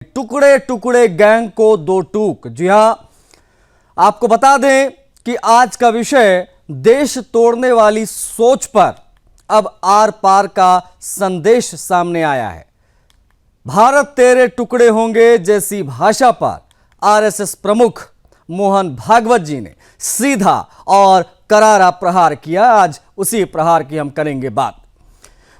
टुकड़े टुकड़े गैंग को दो टूक। जी हां, आपको बता दें कि आज का विषय देश तोड़ने वाली सोच पर अब आर पार का संदेश सामने आया है। भारत तेरे टुकड़े होंगे जैसी भाषा पर आरएसएस प्रमुख मोहन भागवत जी ने सीधा और करारा प्रहार किया। आज उसी प्रहार की हम करेंगे बात।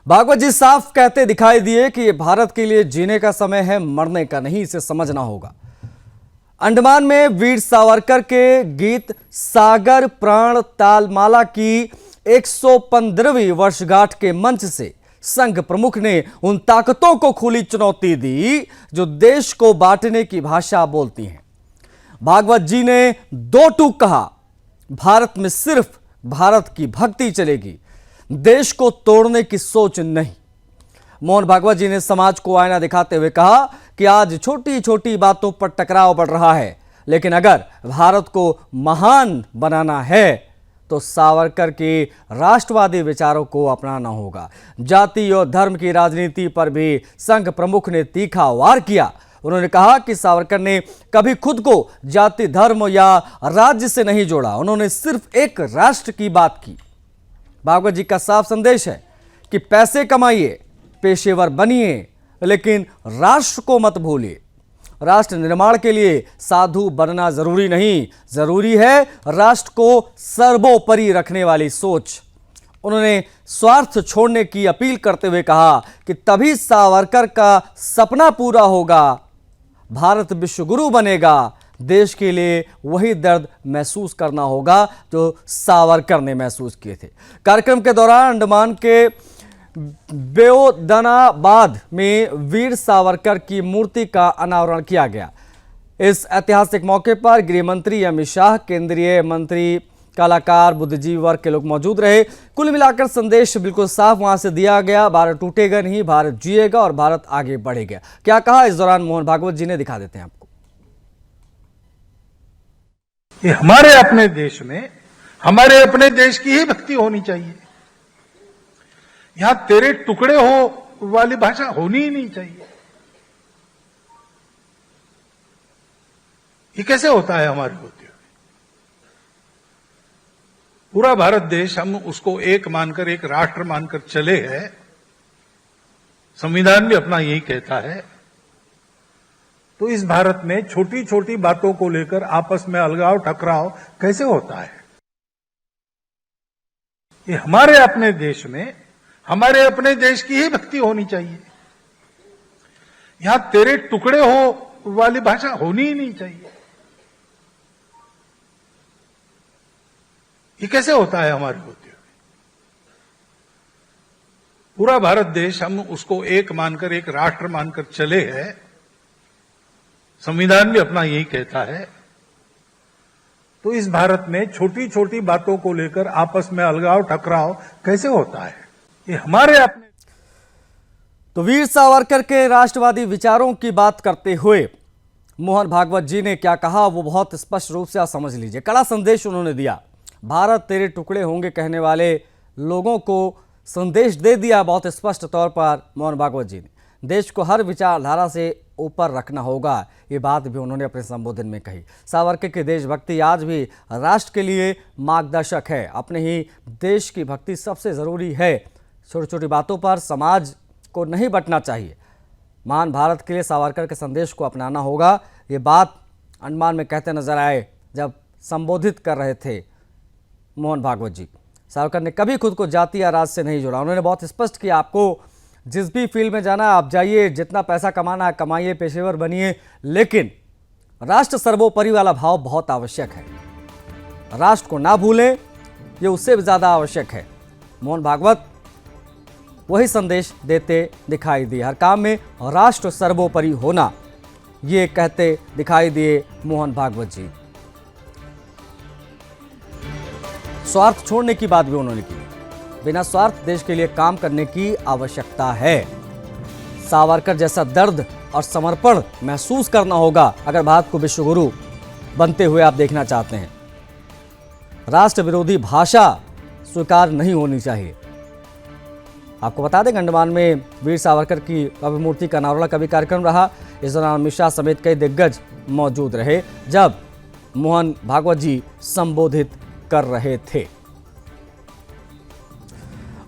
भागवत जी साफ कहते दिखाई दिए कि यह भारत के लिए जीने का समय है, मरने का नहीं, इसे समझना होगा। अंडमान में वीर सावरकर के गीत सागर प्राण तालमाला की 115वीं वर्षगांठ के मंच से संघ प्रमुख ने उन ताकतों को खुली चुनौती दी जो देश को बांटने की भाषा बोलती हैं। भागवत जी ने दो टूक कहा, भारत में सिर्फ भारत की भक्ति चलेगी, देश को तोड़ने की सोच नहीं। मोहन भागवत जी ने समाज को आईना दिखाते हुए कहा कि आज छोटी छोटी बातों पर टकराव बढ़ रहा है, लेकिन अगर भारत को महान बनाना है तो सावरकर के राष्ट्रवादी विचारों को अपनाना होगा। जाति और धर्म की राजनीति पर भी संघ प्रमुख ने तीखा वार किया। उन्होंने कहा कि सावरकर ने कभी खुद को जाति, धर्म या राज्य से नहीं जोड़ा, उन्होंने सिर्फ एक राष्ट्र की बात की। भागवत जी का साफ संदेश है कि पैसे कमाइए, पेशेवर बनिए, लेकिन राष्ट्र को मत भूलिए। राष्ट्र निर्माण के लिए साधु बनना जरूरी नहीं, जरूरी है राष्ट्र को सर्वोपरि रखने वाली सोच। उन्होंने स्वार्थ छोड़ने की अपील करते हुए कहा कि तभी सावरकर का सपना पूरा होगा, भारत विश्वगुरु बनेगा। देश के लिए वही दर्द महसूस करना होगा जो सावरकर ने महसूस किए थे। कार्यक्रम के दौरान अंडमान के बेओदनाबाद में वीर सावरकर की मूर्ति का अनावरण किया गया। इस ऐतिहासिक मौके पर गृह मंत्री अमित शाह, केंद्रीय मंत्री, कलाकार, बुद्धिजीवी वर्ग के लोग मौजूद रहे। कुल मिलाकर संदेश बिल्कुल साफ वहां से दिया गया, भारत टूटेगा नहीं, भारत जिएगा और भारत आगे बढ़ेगा। क्या कहा इस दौरान मोहन भागवत जी ने, दिखा देते हैं आपको। ये हमारे अपने देश में हमारे अपने देश की ही भक्ति होनी चाहिए। यहां तेरे टुकड़े हो वाली भाषा होनी ही नहीं चाहिए। ये कैसे होता है हमारे होते हुए? पूरा भारत देश हम उसको एक मानकर, एक राष्ट्र मानकर चले हैं। संविधान भी अपना यही कहता है। तो इस भारत में छोटी छोटी बातों को लेकर आपस में अलगाव, टकराव कैसे होता है? ये हमारे अपने देश में हमारे अपने देश की ही भक्ति होनी चाहिए। यहां तेरे टुकड़े हो वाली भाषा होनी ही नहीं चाहिए। ये कैसे होता है हमारे होते हुए? पूरा भारत देश हम उसको एक मानकर, एक राष्ट्र मानकर चले हैं। संविधान भी अपना यही कहता है। तो इस भारत में छोटी छोटी बातों को लेकर आपस में अलगाव, टकराव कैसे होता है? ये हमारे अपने। तो वीर सावरकर के राष्ट्रवादी विचारों की बात करते हुए मोहन भागवत जी ने क्या कहा वो बहुत स्पष्ट रूप से आप समझ लीजिए। कड़ा संदेश उन्होंने दिया। भारत तेरे टुकड़े होंगे कहने वाले लोगों को संदेश दे दिया बहुत स्पष्ट तौर पर मोहन भागवत जी ने। देश को हर विचारधारा से ऊपर रखना होगा, ये बात भी उन्होंने अपने संबोधन में कही। सावरकर की देशभक्ति आज भी राष्ट्र के लिए मार्गदर्शक है। अपने ही देश की भक्ति सबसे ज़रूरी है। छोटी छोटी बातों पर समाज को नहीं बंटना चाहिए। महान भारत के लिए सावरकर के संदेश को अपनाना होगा। ये बात अंडमान में कहते नजर आए जब संबोधित कर रहे थे मोहन भागवत जी। सावरकर ने कभी खुद को जाति या राज्य से नहीं जोड़ा। उन्होंने बहुत स्पष्ट किया, आपको जिस भी फील्ड में जाना है आप जाइए, जितना पैसा कमाना है कमाइए, पेशेवर बनिए, लेकिन राष्ट्र सर्वोपरि वाला भाव बहुत आवश्यक है। राष्ट्र को ना भूलें, ये उससे भी ज़्यादा आवश्यक है। मोहन भागवत वही संदेश देते दिखाई दिए। हर काम में राष्ट्र सर्वोपरि होना, ये कहते दिखाई दिए मोहन भागवत जी। स्वार्थ छोड़ने की बात भी उन्होंने की। बिना स्वार्थ देश के लिए काम करने की आवश्यकता है। सावरकर जैसा दर्द और समर्पण महसूस करना होगा अगर भारत को विश्वगुरु बनते हुए आप देखना चाहते हैं। राष्ट्र विरोधी भाषा स्वीकार नहीं होनी चाहिए। आपको बता दें अंडमान में वीर सावरकर की भव्य मूर्ति का अनावरण का भी कार्यक्रम रहा। इस दौरान अमित शाह समेत कई दिग्गज मौजूद रहे जब मोहन भागवत जी संबोधित कर रहे थे।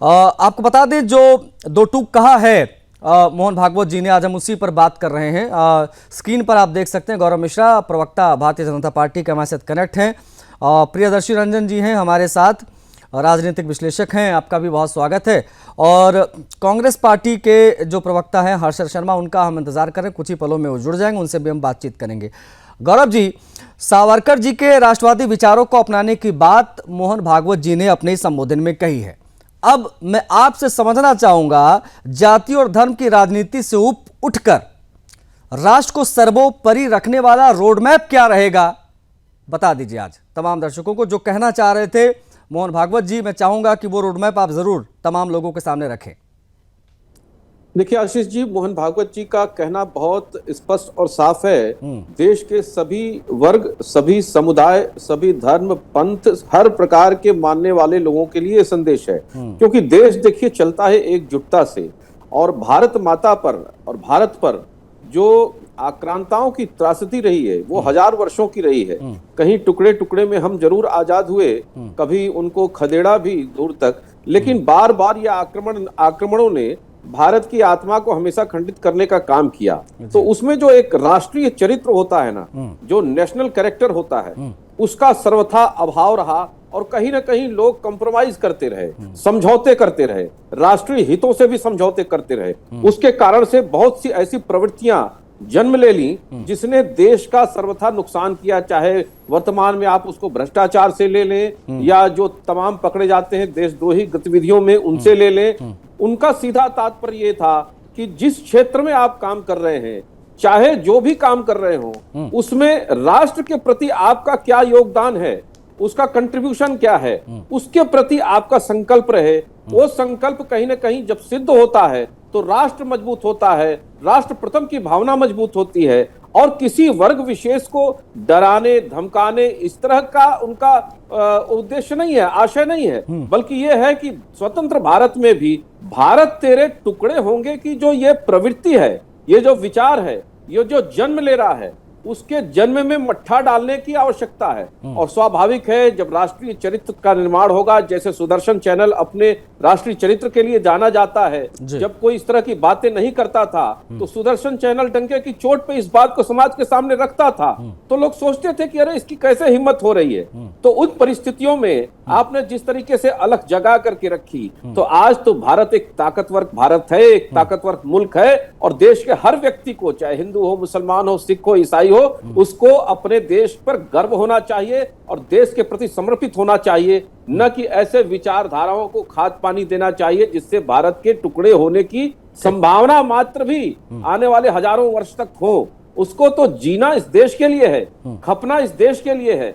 आपको बता दें जो दो टूक कहा है मोहन भागवत जी ने, आज हम उसी पर बात कर रहे हैं। स्क्रीन पर आप देख सकते हैं गौरव मिश्रा, प्रवक्ता भारतीय जनता पार्टी के हमारे साथ कनेक्ट हैं। प्रियदर्शी रंजन जी हैं हमारे साथ, राजनीतिक विश्लेषक हैं, आपका भी बहुत स्वागत है। और कांग्रेस पार्टी के जो प्रवक्ता हैं हर्षद शर्मा, उनका हम इंतजार करें, कुछ ही पलों में वो जुड़ जाएंगे, उनसे भी हम बातचीत करेंगे। गौरव जी, सावरकर जी के राष्ट्रवादी विचारों को अपनाने की बात मोहन भागवत जी ने अपने संबोधन में कही है। अब मैं आपसे समझना चाहूंगा, जाति और धर्म की राजनीति से उठकर राष्ट्र को सर्वोपरि रखने वाला रोडमैप क्या रहेगा, बता दीजिए आज तमाम दर्शकों को। जो कहना चाह रहे थे मोहन भागवत जी, मैं चाहूंगा कि वो रोडमैप आप जरूर तमाम लोगों के सामने रखें। देखिए आशीष जी, मोहन भागवत जी का कहना बहुत स्पष्ट और साफ है। देश के सभी वर्ग, सभी समुदाय, सभी धर्म, पंथ, हर प्रकार के मानने वाले लोगों के लिए संदेश है। क्योंकि देश देखिए चलता है एकजुटता से, और भारत माता पर और भारत पर जो आक्रांताओं की त्रासदी रही है वो 1000 वर्षों की रही है। कहीं टुकड़े टुकड़े में हम जरूर आजाद हुए, कभी उनको खदेड़ा भी दूर तक, लेकिन बार बार यह आक्रमणों ने भारत की आत्मा को हमेशा खंडित करने का काम किया। तो उसमें जो एक राष्ट्रीय चरित्र होता है ना, जो नेशनल कैरेक्टर होता है, उसका सर्वथा अभाव रहा। और कहीं ना कहीं लोग कंप्रोमाइज करते रहे, समझौते करते रहे, राष्ट्रीय हितों से भी समझौते करते रहे। उसके कारण से बहुत सी ऐसी प्रवृत्तियां जन्म ले ली जिसने देश का सर्वथा नुकसान किया। चाहे वर्तमान में आप उसको भ्रष्टाचार से ले लें या जो तमाम पकड़े जाते हैं देशद्रोही गतिविधियों में उनसे ले लें। उनका सीधा तात्पर्य ये था कि जिस क्षेत्र में आप काम कर रहे हैं, चाहे जो भी काम कर रहे हो, उसमें राष्ट्र के प्रति आपका क्या योगदान है, उसका कंट्रीब्यूशन क्या है, उसके प्रति आपका संकल्प रहे। वो संकल्प कहीं ना कहीं जब सिद्ध होता है तो राष्ट्र मजबूत होता है, राष्ट्र प्रथम की भावना मजबूत होती है। और किसी वर्ग विशेष को डराने धमकाने इस तरह का उनका उद्देश्य नहीं है, आशय नहीं है, बल्कि यह है कि स्वतंत्र भारत में भी भारत तेरे टुकड़े होंगे की जो ये प्रवृत्ति है, ये जो विचार है, ये जो जन्म ले रहा है, उसके जन्म में मट्ठा डालने की आवश्यकता है। और स्वाभाविक है जब राष्ट्रीय चरित्र का निर्माण होगा, जैसे सुदर्शन चैनल अपने राष्ट्रीय चरित्र के लिए जाना जाता है, जब कोई इस तरह की बातें नहीं करता था तो सुदर्शन चैनल डंके की चोट पे इस बात को समाज के सामने रखता था। तो लोग सोचते थे कि अरे इसकी कैसे हिम्मत हो रही है। तो उन परिस्थितियों में आपने जिस तरीके से अलग जगा करके रखी, तो आज तो भारत एक ताकतवर भारत है, एक ताकतवर मुल्क है। और देश के हर व्यक्ति को, चाहे हिंदू हो, मुसलमान हो, सिख हो, ईसाई हो, उसको अपने देश पर गर्व होना चाहिए और देश के प्रति समर्पित होना चाहिए, न कि ऐसे विचारधाराओं को खाद पानी देना चाहिए जिससे भारत के टुकड़े होने की संभावना मात्र भी आने वाले हजारों वर्ष तक हो। उसको तो जीना इस देश के लिए है, खपना इस देश के लिए है,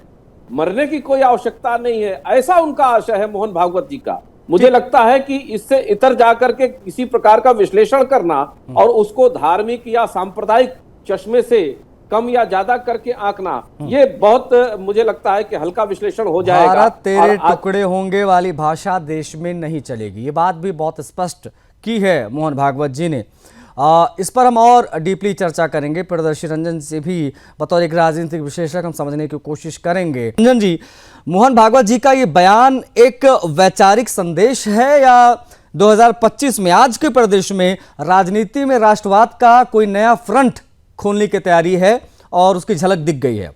मरने की कोई आवश्यकता नहीं है। ऐसा उनका आशय है मोहन भागवत जी का। मुझे लगता है कि इससे इतर जाकर के किसी प्रकार का विश्लेषण करना और उसको धार्मिक या सांप्रदायिक चश्मे से कम या ज्यादा करके आंकना, ये बहुत मुझे लगता है कि हल्का विश्लेषण हो जाएगा। भारत तेरे टुकड़े होंगे वाली भाषा देश में नहीं चलेगी, ये बात भी बहुत स्पष्ट की है मोहन भागवत जी ने। इस पर हम और डीपली चर्चा करेंगे, प्रियदर्शी रंजन से भी बतौर एक राजनीतिक विश्लेषक हम समझने की कोशिश करेंगे। रंजन जी, मोहन भागवत जी का ये बयान एक वैचारिक संदेश है या 2025 में आज के प्रदेश में राजनीति में राष्ट्रवाद का कोई नया फ्रंट खोलने की तैयारी है और उसकी झलक दिख गई है?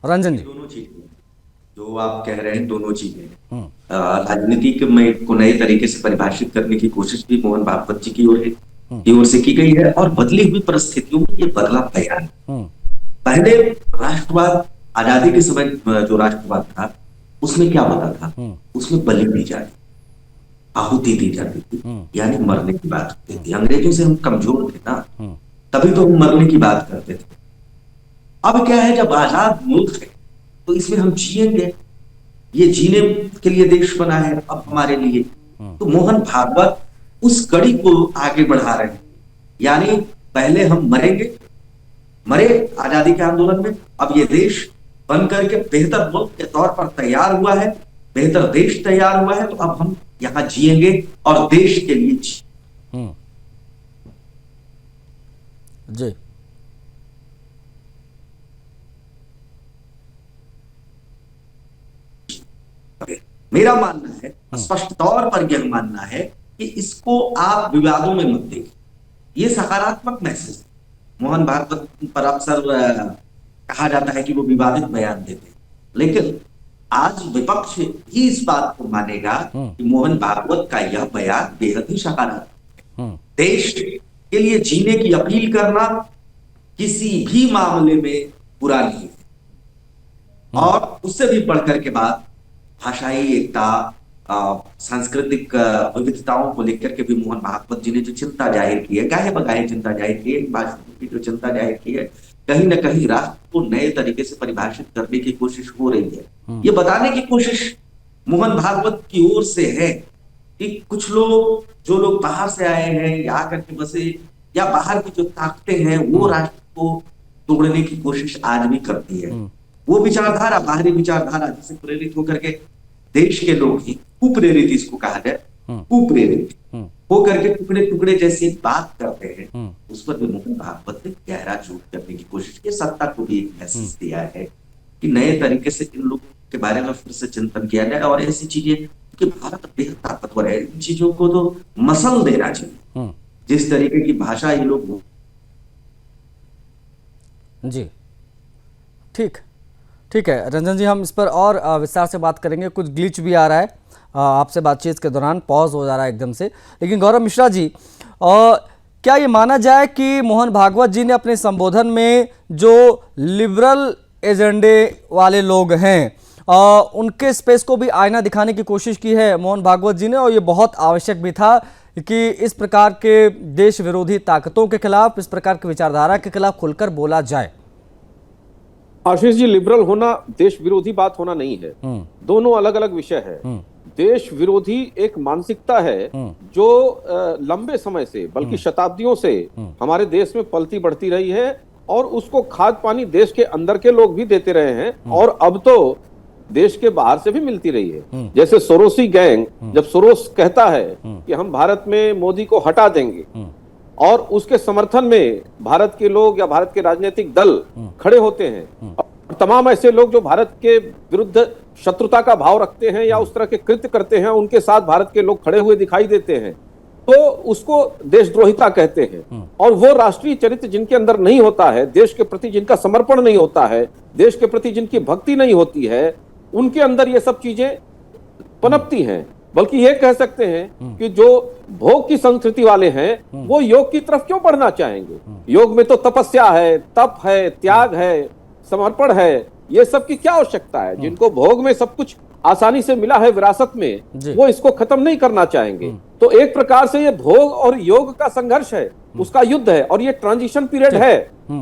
रंजन जी, दोनों चीजें जो आप कह रहे हैं, दोनों चीजें राजनीति को नए तरीके से परिभाषित करने की कोशिश भी मोहन भागवत जी की ओर से की गई है और बदली हुई परिस्थितियों में ये बदला बयान। पहले राष्ट्रवाद, आजादी के समय जो राष्ट्रवाद था उसमें क्या होता था, उसमें बलि दी जाती, आहुति दी जाती थी, यानी मरने की बात होती थी। अंग्रेजों से हम कमजोर थे ना, तभी तो हम मरने की बात करते थे। अब क्या है, जब आजाद मुल्क है तो इसमें हम जिएंगे, ये जीने के लिए देश बना है अब हमारे लिए। तो मोहन भागवत उस कड़ी को आगे बढ़ा रहे हैं, यानी पहले हम मरे आजादी के आंदोलन में, अब ये देश बन करके बेहतर मुल्क के तौर पर तैयार हुआ है, बेहतर देश तैयार हुआ है, तो अब हम यहां जिएंगे और देश के लिए जी। मेरा मानना है, स्पष्ट तौर पर यह मानना है कि इसको आप विवादों में मत देखिए, ये सकारात्मक मैसेज है। मोहन भागवत पर अक्सर कहा जाता है कि वो विवादित बयान देते हैं, लेकिन आज विपक्ष ही इस बात को मानेगा कि मोहन भागवत का यह बयान बेहद ही सकारात्मक है। देश के लिए जीने की अपील करना किसी भी मामले में बुरा नहीं है, और उससे भी बढ़कर के बात भाषाई एकता, सांस्कृतिक विविधताओं को लेकर के भी मोहन भागवत जी ने जो चिंता जाहिर की है, गाहे बगाहे चिंता जाहिर की है, भाषा की जो चिंता जाहिर की है, कहीं ना कहीं राष्ट्र को नए तरीके से परिभाषित करने की कोशिश हो रही है। ये बताने की कोशिश मोहन भागवत की ओर से है कि कुछ लोग, जो लोग बाहर से आए हैं या आकर के बसे, या बाहर की जो ताकतें हैं, वो राष्ट्र को तोड़ने की कोशिश आज भी करती है। वो विचारधारा, बाहरी विचारधारा जिसे प्रेरित होकर के देश के लोग ही, कुप्रेरित इसको कहा जाए, कुप्रेरित होकर के टुकड़े टुकड़े जैसी बात करते हैं, उस पर भी मोहन भागवत ने गहरा चोट करने की कोशिश की, सत्ता को भी एक मैसेज दिया है कि नए तरीके से इन लोगों के बारे में फिर से चिंतन किया जाए, और ऐसी चीजें कि भारत बेहद ताकतवर है, इन चीजों को तो मसल देना चाहिए। जिस तरीके की भाषा ये लोग, जी ठीक है रंजन जी, हम इस पर और विस्तार से बात करेंगे। कुछ ग्लिच भी आ रहा है आपसे बातचीत के दौरान, पॉज हो जा रहा है एकदम से। लेकिन गौरव मिश्रा जी, क्या ये माना जाए कि मोहन भागवत जी ने अपने संबोधन में जो लिबरल एजेंडे वाले लोग हैं, उनके स्पेस को भी आईना दिखाने की कोशिश की है मोहन भागवत जी ने, और ये बहुत आवश्यक भी था कि इस प्रकार के देश विरोधी ताकतों के खिलाफ, इस प्रकार की विचारधारा के खिलाफ खुलकर बोला जाए? आशीष जी, लिबरल होना देश विरोधी बात होना नहीं है, दोनों अलग अलग विषय है। देश विरोधी एक मानसिकता है जो लंबे समय से, बल्कि शताब्दियों से हमारे देश में पलती बढ़ती रही है, और उसको खाद पानी देश के अंदर के लोग भी देते रहे हैं, और अब तो देश के बाहर से भी मिलती रही है। जैसे सोरोसी गैंग, जब सोरोस कहता है कि हम भारत में मोदी को हटा देंगे, और उसके समर्थन में भारत के लोग या भारत के राजनीतिक दल खड़े होते हैं, और तमाम ऐसे लोग जो भारत के विरुद्ध शत्रुता का भाव रखते हैं या उस तरह के कृत्य करते हैं, उनके साथ भारत के लोग खड़े हुए दिखाई देते हैं, तो उसको देशद्रोहिता कहते हैं। और वो राष्ट्रीय चरित्र जिनके अंदर नहीं होता है, देश के प्रति जिनका समर्पण नहीं होता है, देश के प्रति जिनकी भक्ति नहीं होती है, उनके अंदर ये सब चीजें पनपती हैं। बल्कि ये कह सकते हैं कि जो भोग की संस्कृति वाले हैं, वो योग की तरफ क्यों बढ़ना चाहेंगे? योग में तो तपस्या है, तप है, त्याग है, समर्पण है, ये सब की क्या आवश्यकता है? जिनको भोग में सब कुछ आसानी से मिला है विरासत में, वो इसको खत्म नहीं करना चाहेंगे। तो एक प्रकार से ये भोग और योग का संघर्ष है, उसका युद्ध है, और ये ट्रांजिशन पीरियड है।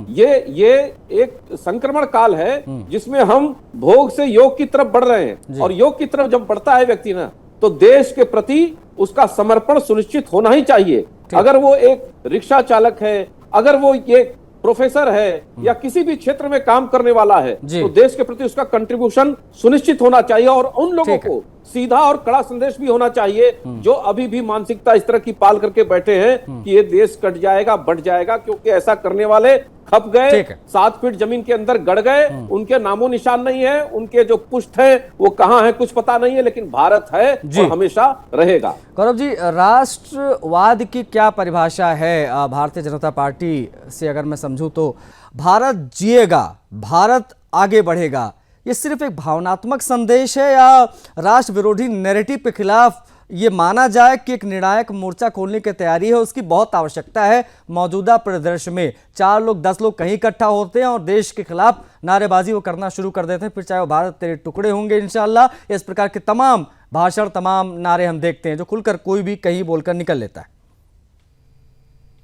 ये एक संक्रमण काल है जिसमें हम भोग से योग की तरफ बढ़ रहे हैं, और योग की तरफ जब बढ़ता है व्यक्ति ना, तो देश के प्रति उसका समर्पण सुनिश्चित होना ही चाहिए। अगर वो एक रिक्शा चालक है, अगर वो ये प्रोफेसर है, या किसी भी क्षेत्र में काम करने वाला है, तो देश के प्रति उसका कंट्रीब्यूशन सुनिश्चित होना चाहिए। और उन लोगों को सीधा और कड़ा संदेश भी होना चाहिए जो अभी भी मानसिकता इस तरह की पाल करके बैठे हैं कि ये देश कट जाएगा, बट जाएगा, क्योंकि ऐसा करने वाले खप गए, 7 फीट जमीन के अंदर गड़ गए, उनके नामो निशान नहीं है, उनके जो पुष्ट है वो कहां है कुछ पता नहीं है, लेकिन भारत है और हमेशा रहेगा। गौरव जी, राष्ट्रवाद की क्या परिभाषा है भारतीय जनता पार्टी से अगर मैं समझूं तो? भारत जिएगा, भारत आगे बढ़ेगा, ये सिर्फ एक भावनात्मक संदेश है, या राष्ट्र विरोधी नैरेटिव के खिलाफ ये माना जाए कि एक निर्णायक मोर्चा खोलने की तैयारी है, उसकी बहुत आवश्यकता है? मौजूदा परिदृश्य में 4 लोग 10 लोग कहीं इकट्ठा होते हैं और देश के खिलाफ नारेबाजी वो करना शुरू कर देते हैं, फिर चाहे वो भारत तेरे टुकड़े होंगे इंशाल्लाह, इस प्रकार के तमाम भाषण, तमाम नारे हम देखते हैं जो खुलकर कोई भी कहीं बोलकर निकल लेता है।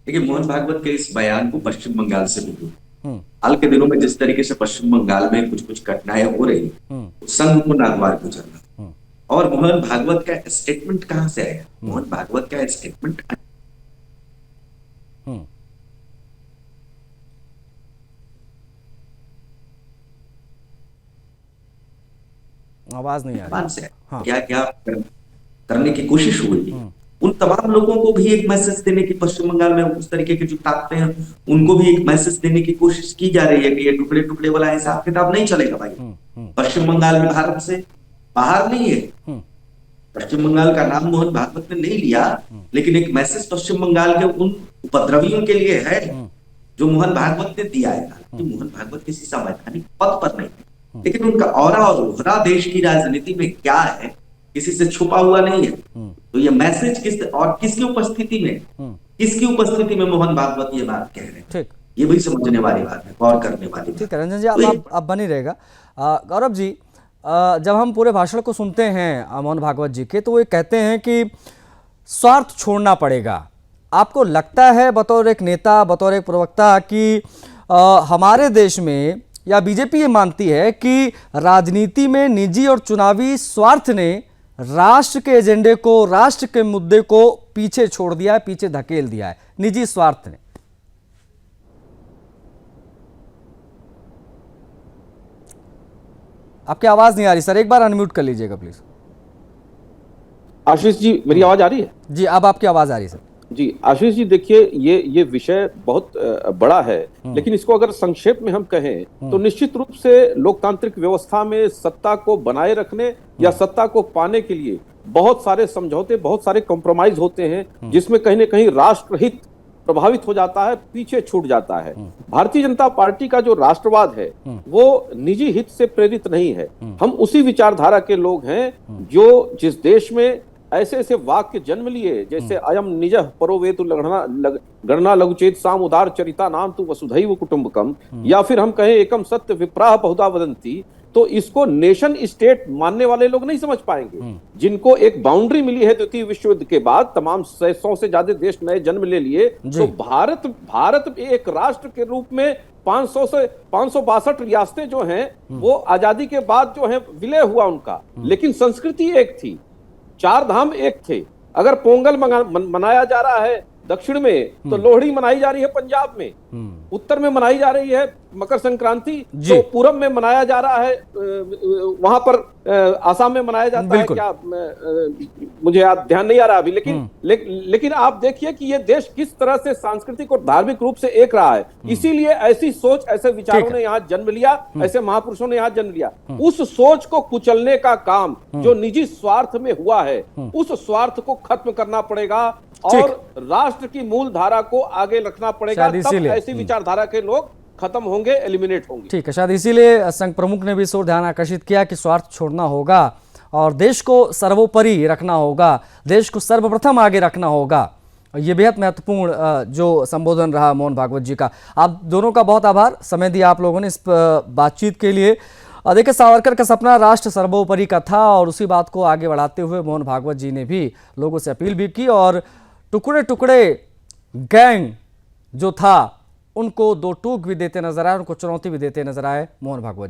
देखिए, मोहन भागवत के इस बयान को पश्चिम बंगाल से भी हाल के दिनों में जिस तरीके से पश्चिम बंगाल में कुछ कुछ घटनाएं हो रही, संघ को नागवार गुजरना, और मोहन भागवत का स्टेटमेंट कहां से आया? मोहन भागवत का स्टेटमेंट आवाज नहीं आ रही। क्या क्या करने की कोशिश हुई, उन तमाम लोगों को भी एक मैसेज देने की, पश्चिम बंगाल में उस तरीके के जो ताकतें हैं उनको भी एक मैसेज देने की कोशिश की जा रही है कि ये टुकड़े टुकड़े वाला हिसाब किताब नहीं चलेगा भाई। पश्चिम बंगाल में भारत से बाहर नहीं है, पश्चिम बंगाल का नाम मोहन भागवत ने नहीं लिया, लेकिन एक मैसेज पश्चिम बंगाल के उन उपद्रवियों के लिए है जो मोहन भागवत ने दिया है। कि मोहन भागवत किसी संवैधानिक पद पर नहीं है, लेकिन उनका ऑरा और ओहरा देश की राजनीति में क्या है किसी से छुपा हुआ नहीं है। तो ये मैसेज किसकी उपस्थिति में मोहन भागवत ये बात कह रहे हैं, ठीक, ये भी समझने वाली बात है, गौर करने वाली बात। ठीक है रंजन जी, आप बनी रहेगा। गौरव जी, जब हम पूरे भाषण को सुनते हैं मोहन भागवत जी के, तो वो कहते हैं कि स्वार्थ छोड़ना पड़ेगा। आपको लगता है बतौर एक नेता, बतौर एक प्रवक्ता, कि हमारे देश में, या बीजेपी ये मानती है कि राजनीति में निजी और चुनावी स्वार्थ ने राष्ट्र के एजेंडे को, राष्ट्र के मुद्दे को पीछे छोड़ दिया है, पीछे धकेल दिया है निजी स्वार्थ ने? आपकी आवाज नहीं आ रही सर, एक बार अनम्यूट कर लीजिएगा प्लीज। आशीष जी, मेरी आवाज आ रही है? जी, अब आपकी आवाज आ रही है सर। जी आशीष जी, देखिए ये विषय बहुत बड़ा है, लेकिन इसको अगर संक्षेप में हम कहें तो निश्चित रूप से लोकतांत्रिक व्यवस्था में सत्ता को बनाए रखने या सत्ता को पाने के लिए बहुत सारे समझौते, बहुत सारे कॉम्प्रोमाइज होते हैं, जिसमें कहीं ना कहीं राष्ट्रहित प्रभावित हो जाता है, पीछे छूट जाता है। भारतीय जनता पार्टी का जो राष्ट्रवाद है वो निजी हित से प्रेरित नहीं है। हम उसी विचारधारा के लोग हैं जो जिस देश में ऐसे ऐसे वाक्य जन्म लिए, जैसे अयम निजः परो वेतु गणना लघुचेत साम उदार चरिता नाम तु वसुधैव कुटुंबकम, या फिर हम कहें एकम सत्य विप्राह बहुधा वदंती, तो इसको नेशन स्टेट मानने वाले लोग नहीं समझ पाएंगे। जिनको एक बाउंड्री मिली है द्वितीय विश्व युद्ध के बाद, तमाम 100 से ज्यादा देश नए जन्म ले लिए, तो भारत एक राष्ट्र के रूप में 500 से 562 रियासतें जो हैं वो आजादी के बाद जो है विलय हुआ उनका, लेकिन संस्कृति एक थी, चार धाम एक थे। अगर पोंगल मनाया जा रहा है दक्षिण में, तो लोहड़ी मनाई जा रही है पंजाब में, उत्तर में मनाई जा रही है मकर संक्रांति, तो पूरब में मनाया जा रहा है, वहां पर आसाम में मनाया जाता है, क्या मुझे याद ध्यान नहीं आ रहा अभी, लेकिन आप देखिए कि ये देश किस तरह से सांस्कृतिक और धार्मिक रूप से एक रहा है। इसीलिए ऐसी सोच, ऐसे विचारों ने यहाँ जन्म लिया, ऐसे महापुरुषों ने यहाँ जन्म लिया। उस सोच को कुचलने का काम जो निजी स्वार्थ में हुआ है, उस स्वार्थ को खत्म करना पड़ेगा और राष्ट्र की मूल धारा को आगे रखना पड़ेगा, तब ऐसी विचारधारा के लोग खत्म होंगे, एलिमिनेट होंगे। ठीक है, शायद इसीलिए संघ प्रमुख ने भी इस ओर ध्यान आकर्षित किया कि स्वार्थ छोड़ना होगा और देश को सर्वोपरि रखना होगा, देश को सर्वप्रथम आगे रखना होगा। ये बेहद महत्वपूर्ण जो संबोधन रहा मोहन भागवत जी का। आप दोनों का बहुत आभार, समय दिया आप लोगों ने इस बातचीत के लिए। देखिए, सावरकर का सपना राष्ट्र सर्वोपरि का था और उसी बात को आगे बढ़ाते हुए मोहन भागवत जी ने भी लोगों से अपील भी की और टुकड़े टुकड़े गैंग जो था उनको दो टूक भी देते नजर आए, उनको चुनौती भी देते नजर आए मोहन भागवत जी।